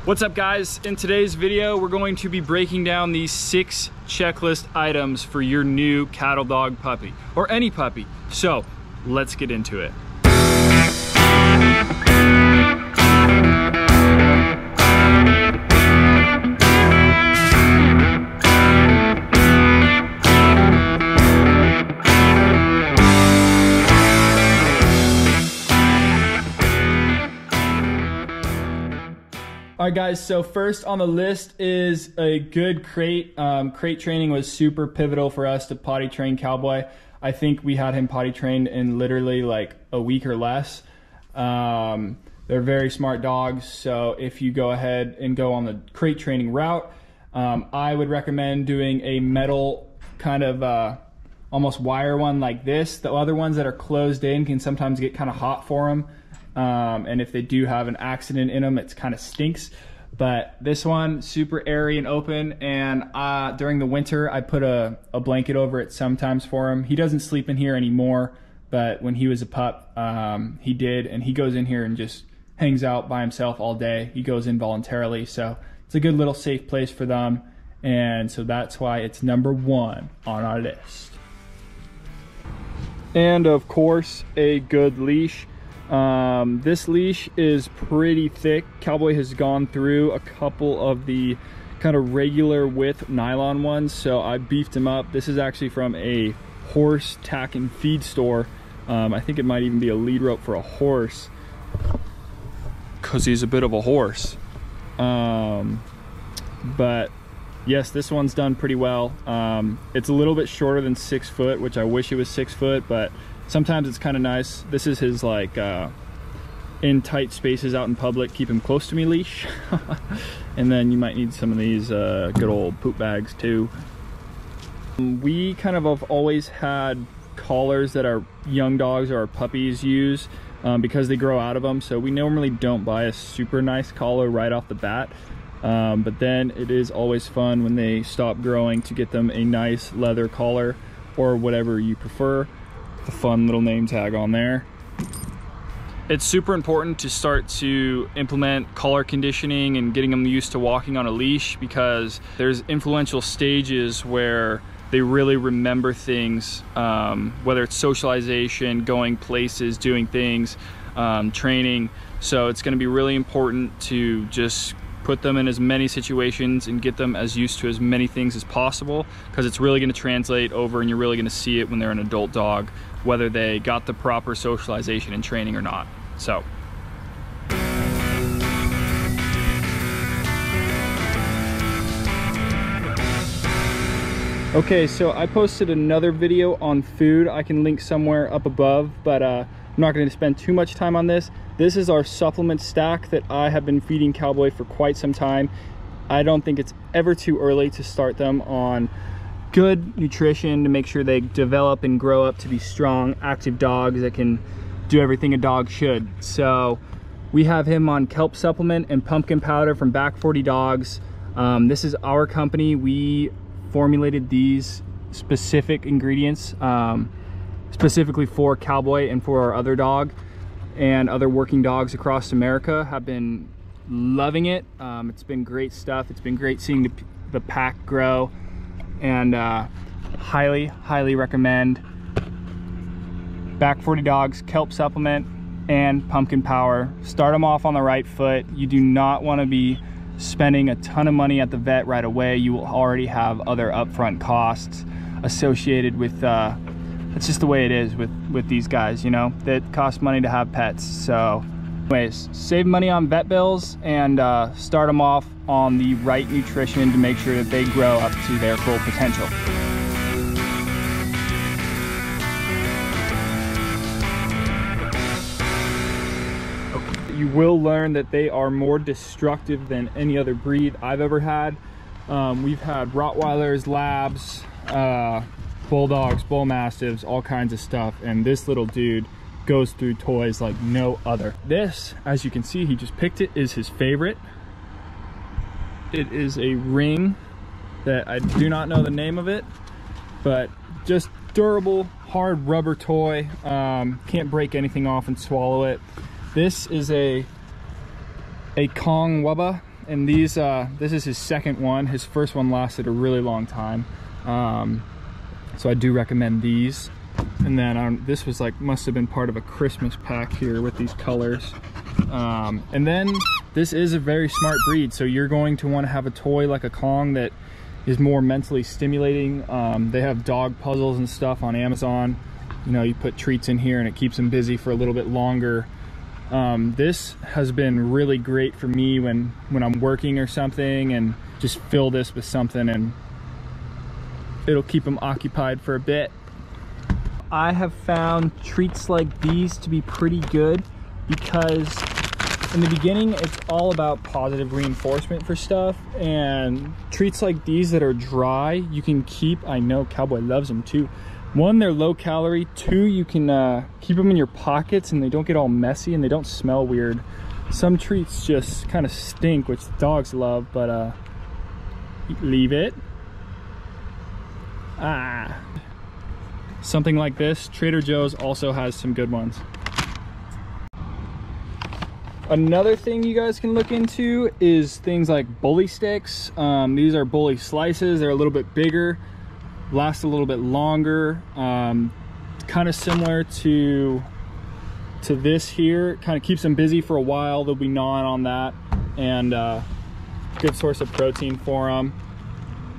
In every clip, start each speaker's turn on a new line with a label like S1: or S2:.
S1: What's up, guys? In today's video, we're going to be breaking down these 6 checklist items for your new cattle dog puppy, or any puppy. So let's get into it. All right, guys, so first on the list is a good crate. Crate training was super pivotal for us to potty train Cowboy. I think we had him potty trained in literally like a week or less. They're very smart dogs, so if you go ahead and go on the crate training route, I would recommend doing a metal kind of almost wire one like this. The other ones that are closed in can sometimes get kind of hot for them. And if they do have an accident in them, it kind of stinks. But this one, super airy and open, and during the winter I put a blanket over it sometimes for him. He doesn't sleep in here anymore, but when he was a pup, he did, and he goes in here and just hangs out by himself all day. He goes in voluntarily, so it's a good little safe place for them, and so that's why it's number 1 on our list. And of course, a good leash. This leash is pretty thick. Cowboy has gone through a couple of the kind of regular width nylon ones, so I beefed him up. This is actually from a horse tack and feed store. I think it might even be a lead rope for a horse, because he's a bit of a horse. But yes, this one's done pretty well. It's a little bit shorter than 6 foot, which I wish it was 6 foot, but sometimes it's kind of nice. This is his like in tight spaces out in public, keep him close to me leash. And then you might need some of these good old poop bags too. We kind of have always had collars that our young dogs or our puppies use because they grow out of them. So we normally don't buy a super nice collar right off the bat. But then it is always fun when they stop growing to get them a nice leather collar or whatever you prefer. The fun little name tag on there. It's super important to start to implement collar conditioning and getting them used to walking on a leash, because there's influential stages where they really remember things, whether it's socialization, going places, doing things, training. So it's going to be really important to just put them in as many situations and get them as used to as many things as possible, because it's really going to translate over and you're really going to see it when they're an adult dog, whether they got the proper socialization and training or not. So okay, so I posted another video on food. I can link somewhere up above, but I'm not going to spend too much time on this. This is our supplement stack that I have been feeding Cowboy for quite some time. I don't think it's ever too early to start them on good nutrition to make sure they develop and grow up to be strong, active dogs that can do everything a dog should. So we have him on kelp supplement and pumpkin powder from Back 40 Dogs. This is our company. We formulated these specific ingredients specifically for Cowboy and for our other dog, and other working dogs across America have been loving it. It's been great stuff. It's been great seeing the pack grow, and highly recommend Back 40 Dogs kelp supplement and pumpkin power. Start them off on the right foot. You do not want to be spending a ton of money at the vet right away. You will already have other upfront costs associated with it's just the way it is with these guys, you know, that cost money to have pets. So anyways, save money on vet bills and start them off on the right nutrition to make sure that they grow up to their full potential. You will learn that they are more destructive than any other breed I've ever had. We've had Rottweilers, Labs, Bulldogs, Bull Mastiffs, all kinds of stuff, and this little dude goes through toys like no other. This, as you can see, he just picked it, is his favorite. It is a ring that I do not know the name of it, but just durable, hard rubber toy. Can't break anything off and swallow it. This is a Kong Wubba, and these this is his second one. His first one lasted a really long time, so I do recommend these. And then this was like, must have been part of a Christmas pack here with these colors. And then this is a very smart breed, so you're going to want to have a toy like a Kong that is more mentally stimulating. They have dog puzzles and stuff on Amazon. You know, you put treats in here and it keeps them busy for a little bit longer. This has been really great for me when I'm working or something, and just fill this with something and it'll keep them occupied for a bit. I have found treats like these to be pretty good because in the beginning it's all about positive reinforcement for stuff, and treats like these that are dry you can keep. I know Cowboy loves them too. One, they're low calorie. Two, you can keep them in your pockets and they don't get all messy and they don't smell weird. Some treats just kind of stink, which the dogs love, but leave it. Something like this. Trader Joe's also has some good ones. Another thing you guys can look into is things like bully sticks. These are bully slices. They're a little bit bigger, last a little bit longer. Kind of similar to this here. Kind of keeps them busy for a while. They'll be gnawing on that, and good source of protein for them.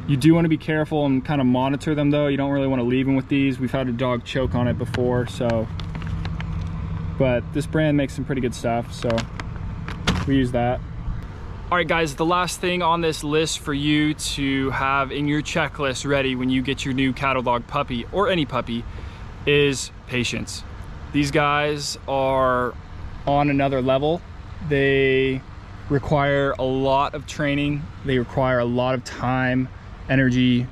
S1: You do want to be careful and kind of monitor them though. You don't really want to leave them with these. We've had a dog choke on it before, so. But this brand makes some pretty good stuff, so we use that. All right guys, the last thing on this list for you to have in your checklist ready when you get your new cattle dog puppy, or any puppy, is patience. These guys are on another level. They require a lot of training. They require a lot of time, energy.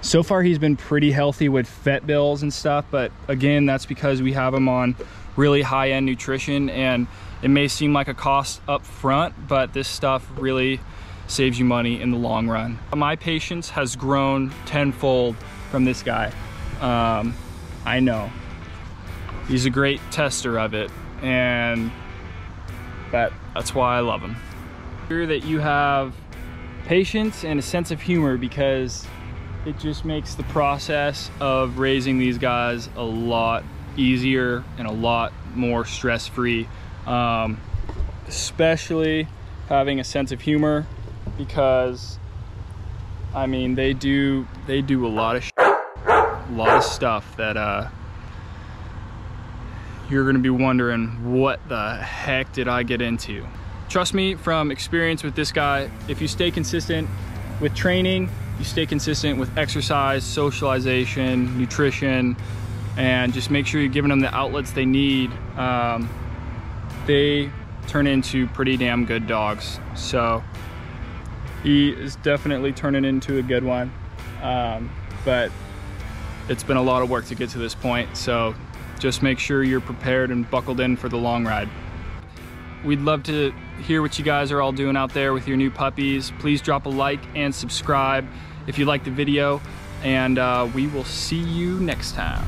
S1: So far he's been pretty healthy with vet bills and stuff, but again, that's because we have him on really high-end nutrition, and it may seem like a cost up front, but this stuff really saves you money in the long run. My patience has grown tenfold from this guy. I know he's a great tester of it, and that's why I love him. Sure that you have patience and a sense of humor, because it just makes the process of raising these guys a lot easier and a lot more stress-free. Especially having a sense of humor, because I mean they do a lot of stuff that you're gonna be wondering, what the heck did I get into? Trust me, from experience with this guy, if you stay consistent with training, you stay consistent with exercise, socialization, nutrition, and just make sure you're giving them the outlets they need, they turn into pretty damn good dogs. So he is definitely turning into a good one, but it's been a lot of work to get to this point, so just make sure you're prepared and buckled in for the long ride. We'd love to hear what you guys are all doing out there with your new puppies. Please drop a like and subscribe if you liked the video, and we will see you next time.